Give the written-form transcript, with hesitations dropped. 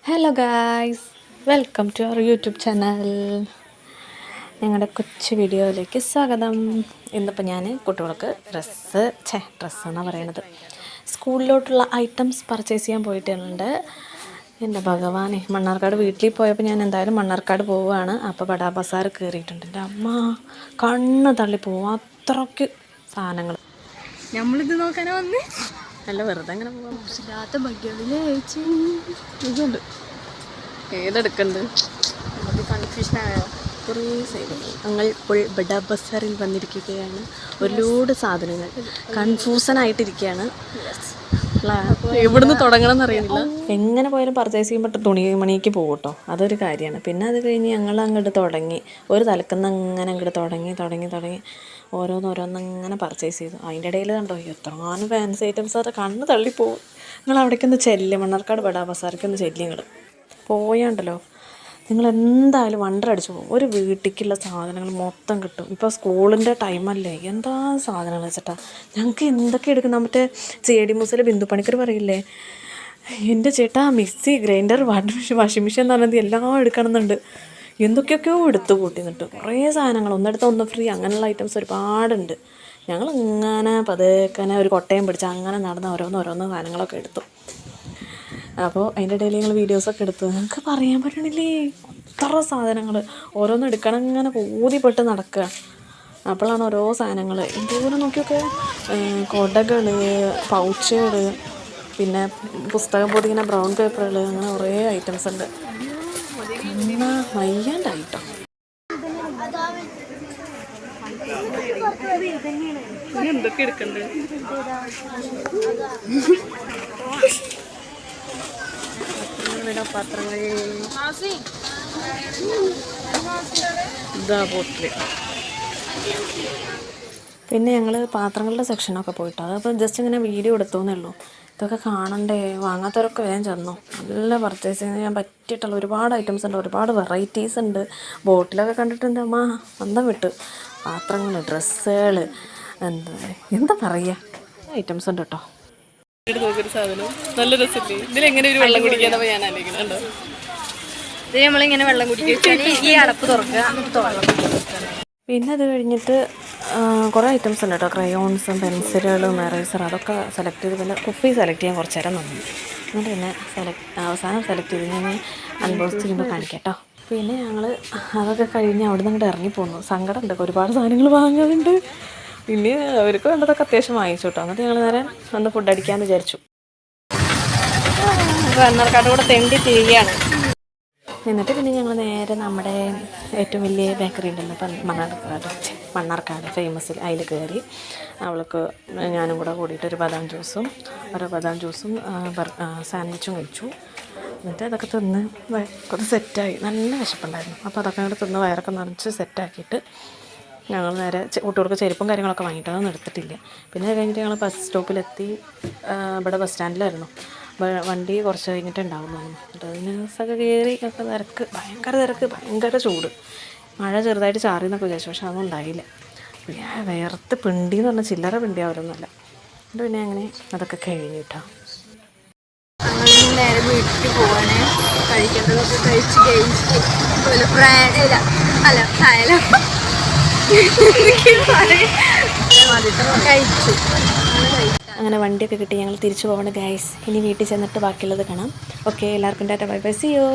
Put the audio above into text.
Hello guys, welcome to our YouTube channel. ഞങ്ങളുടെ കൊച്ചു വീഡിയോയിലേക്ക് സ്വാഗതം. ഇന്നിപ്പോൾ ഞാൻ കുട്ടികൾക്ക് ഡ്രസ്സ് എന്നാണ് പറയണത്, സ്കൂളിലോട്ടുള്ള ഐറ്റംസ് പർച്ചേസ് ചെയ്യാൻ പോയിട്ടുണ്ട്. എൻ്റെ ഭഗവാനെ, മണ്ണാർക്കാട് വീട്ടിൽ പോയപ്പോൾ ഞാൻ എന്തായാലും മണ്ണാർക്കാട് പോവുകയാണ്. അപ്പോൾ ബഡാ ബസാർ കയറിയിട്ടുണ്ട്. എൻ്റെ അമ്മ കണ്ണ് തള്ളിപ്പോവും, അത്രയ്ക്ക് സാധനങ്ങൾ. നമ്മളിത് നോക്കാനോ വന്ന് അല്ല, വെറുതെ അങ്ങനെ പോകാൻ ഇല്ലാത്ത ഭംഗികളിലെ ഇതുണ്ട്. ഏതെടുക്കണ്ട് നമുക്ക് കൺഫ്യൂഷനായോ? കുറേ സൈഡുകൾ. ഞങ്ങൾ ഇപ്പോൾ ബഡാ ബസാറിൽ വന്നിരിക്കുകയാണ്. ഒരുപാട് സാധനങ്ങൾ കൺഫ്യൂഷനായിട്ടിരിക്കുകയാണ്. എവിടുന്ന് തുടങ്ങണം എന്നറിയുന്നില്ല. എങ്ങനെ പോയാലും പർച്ചേസ് ചെയ്യുമ്പോൾ തുണിമണിക്ക് പോകും കേട്ടോ, അതൊരു കാര്യമാണ്. പിന്നെ അത് കഴിഞ്ഞ് ഞങ്ങൾ അങ്ങോട്ട് തുടങ്ങി, ഒരു തലക്കുന്ന അങ്ങനെ അങ്ങോട്ട് തുടങ്ങി ഓരോന്നങ്ങനെ പർച്ചേസ് ചെയ്തു. അതിൻ്റെ ഇടയിൽ കണ്ടോ എത്രങ്ങാനും ഫാൻസി ഐറ്റംസ്, അത് കണ്ണ് തള്ളിപ്പോവും. നിങ്ങൾ അവിടേക്കൊന്ന് ചെല്ലും, മണ്ണാർക്കാട് ബഡാ ബസാറിക്കൊന്ന് ചെല്ലിങ്ങൾ പോയാണ്ടല്ലോ, നിങ്ങൾ എന്തായാലും വണ്ടർ അടിച്ചു പോകും. ഒരു വീട്ടിലേക്കുള്ള സാധനങ്ങൾ മൊത്തം കിട്ടും. ഇപ്പോൾ സ്കൂളിൻ്റെ ടൈമല്ലേ, എന്താ സാധനങ്ങൾ വെച്ചിട്ടാ. ഞങ്ങൾക്ക് എന്തൊക്കെ എടുക്കുന്ന മറ്റേ ചേടി മുസല് ബിന്ദു പണിക്കർ പറയില്ലേ, എൻ്റെ ചേട്ടാ മിക്സി, ഗ്രൈൻഡർ, വാഷിംഗ് മെഷീൻ എന്ന് പറഞ്ഞത് എല്ലാം എടുക്കണമെന്നുണ്ട്. എന്തൊക്കെയൊക്കെയോ എടുത്തു കൂട്ടി നിന്നിട്ട് കുറേ സാധനങ്ങൾ, ഒന്നെടുത്താൽ ഒന്ന് ഫ്രീ, അങ്ങനെയുള്ള ഐറ്റംസ് ഒരുപാടുണ്ട്. ഞങ്ങൾ ഇങ്ങനെ പതുക്കനെ ഒരു കൊട്ടയും പിടിച്ച് അങ്ങനെ നടന്ന് ഓരോന്ന് സാധനങ്ങളൊക്കെ എടുത്തു. അപ്പോൾ അതിൻ്റെ ഇടയിൽ ഞങ്ങൾ വീഡിയോസൊക്കെ എടുത്തു. ഞങ്ങൾക്ക് പറയാൻ പറ്റണില്ലേ, അത്ര സാധനങ്ങൾ ഓരോന്ന് എടുക്കണം, ഇങ്ങനെ ഊതിപ്പെട്ട് നടക്കുക. അപ്പോഴാണ് ഓരോ സാധനങ്ങൾ എന്തോരം നോക്കിയൊക്കെ, കൊടകൾ, പൗച്ചുകൾ, പിന്നെ പുസ്തകം പൊതിങ്ങനെ ബ്രൗൺ പേപ്പറുകൾ, അങ്ങനെ കുറേ ഐറ്റംസ് ഉണ്ട്. എന്നാ വയ്യാണ്ടായിട്ടോ. എന്തൊക്കെ എടുക്കണ്ടേ, പാത്രങ്ങൾ, ഇതാ ബോട്ടിൽ. പിന്നെ ഞങ്ങൾ പാത്രങ്ങളുടെ സെക്ഷനൊക്കെ പോയിട്ടോ, അതപ്പോൾ ജസ്റ്റ് ഇങ്ങനെ വീഡിയോ എടുത്തോന്നേ ഉള്ളൂ. ഇതൊക്കെ കാണണ്ടേ, വാങ്ങാത്തവരൊക്കെ വേഗം ചെന്നു. നല്ല പർച്ചേസിങ് ചെയ്യാൻ പറ്റിയിട്ടുള്ള ഒരുപാട് ഐറ്റംസ് ഉണ്ട്, ഒരുപാട് വെറൈറ്റീസ് ഉണ്ട്. ബോട്ടിലൊക്കെ കണ്ടിട്ടുണ്ട് അമ്മ അന്തം വിട്ട്. പാത്രങ്ങൾ, ഡ്രസ്സുകൾ, എന്താ പറയുക, ഐറ്റംസ് ഉണ്ട് കേട്ടോ. നോക്കൊരു സാധനം നല്ല രസമില്ലേ, ഇതിലെങ്ങനെ ഒരു വെള്ളം കുടിക്കാന്നപ്പോൾ ഞാൻ ആലോചിക്കുന്നുണ്ടോ. ഇത് നമ്മളിങ്ങനെ വെള്ളം കുടിക്കാൻ ഈ അടപ്പ് തുറക്കുക. പിന്നെ അത് കഴിഞ്ഞിട്ട് കുറേ ഐറ്റംസ് ഉണ്ട് കേട്ടോ, ക്രയോൺസും പെൻസിലുകളും എറേസർ, അതൊക്കെ സെലക്ട് ചെയ്ത്. പിന്നെ കുപ്പി സെലക്ട് ചെയ്യാൻ കുറച്ച് നേരം നിന്നു. എന്നിട്ട് പിന്നെ അവസാനം സെലക്ട് ചെയ്ത് ഞാൻ അൺബോക്സ് ചെയ്യുമ്പോൾ കാണിക്കാം കേട്ടോ. പിന്നെ ഞങ്ങൾ അതൊക്കെ കഴിഞ്ഞ് അവിടെ നിന്ന് അങ്ങോട്ട് ഇറങ്ങിപ്പോന്നു. സങ്കടമുണ്ട്, ഒരുപാട് സാധനങ്ങൾ വാങ്ങാറുണ്ട്. പിന്നെ അവർക്ക് വേണ്ടതൊക്കെ അത്യാവശ്യം വാങ്ങിച്ചു കേട്ടോ. എന്നിട്ട് ഞങ്ങൾ നേരെ ഒന്ന് ഫുഡ് അടിക്കാമെന്ന് വിചാരിച്ചു. മണ്ണാർക്കാട് കൂടെ തെണ്ടി തിരികെയാണ്. എന്നിട്ട് പിന്നെ ഞങ്ങൾ നേരെ നമ്മുടെ ഏറ്റവും വലിയ ബേക്കറി ഉണ്ടല്ലോ, ഇപ്പം മണ്ണാർക്കാട് ഫേമസിൽ, അതിൽ കയറി. അവൾക്ക് ഞാനും കൂടെ കൂടിയിട്ട് ഒരു ബദാം ജ്യൂസും സാൻഡ്വിച്ചും കഴിച്ചു. എന്നിട്ട് അതൊക്കെ തിന്ന് കുറച്ച് സെറ്റായി, നല്ല വിശപ്പുണ്ടായിരുന്നു. അപ്പോൾ അതൊക്കെ കൂടെ തിന്ന് വയറൊക്കെ നിറച്ച് സെറ്റാക്കിയിട്ട് ഞങ്ങൾ നേരെ കുട്ടികൾക്ക് ചെരുപ്പും കാര്യങ്ങളൊക്കെ വാങ്ങിയിട്ടൊന്നും എടുത്തിട്ടില്ല. പിന്നെ അത് കഴിഞ്ഞിട്ട് ഞങ്ങൾ ബസ് സ്റ്റോപ്പിലെത്തി. ഇവിടെ ബസ് സ്റ്റാൻഡിലായിരുന്നു. വണ്ടി കുറച്ച് കഴിഞ്ഞിട്ട് ഉണ്ടാവുന്നു. എന്നിട്ട് അതിന് ബസ്സൊക്കെ കയറി ഒക്കെ ഭയങ്കര ചൂട്. മഴ ചെറുതായിട്ട് ചാറി എന്നൊക്കെ വിചാരിച്ചു, പക്ഷെ അതൊന്നും ഉണ്ടായില്ല. പിന്നെ വേർത്ത് പിണ്ടി എന്ന് പറഞ്ഞാൽ ചില്ലറ പിണ്ടി ആവരൊന്നുമല്ല. എന്നിട്ട് പിന്നെ അങ്ങനെ അതൊക്കെ കഴിഞ്ഞിട്ടോ നേരെ വീട്ടിൽ പോവാണ്. കഴിക്കേണ്ടതൊക്കെ കഴിച്ച് കഴിച്ചു. അങ്ങനെ വണ്ടിയൊക്കെ കിട്ടി ഞങ്ങൾ തിരിച്ചു പോകണം ഗൈസ്. ഇനി വീട്ടിൽ ചെന്നിട്ട് ബാക്കിയുള്ളത് കാണാം. ഓക്കെ, എല്ലാവർക്കും ടാറ്റ, ബൈ ബൈ, സീ യു.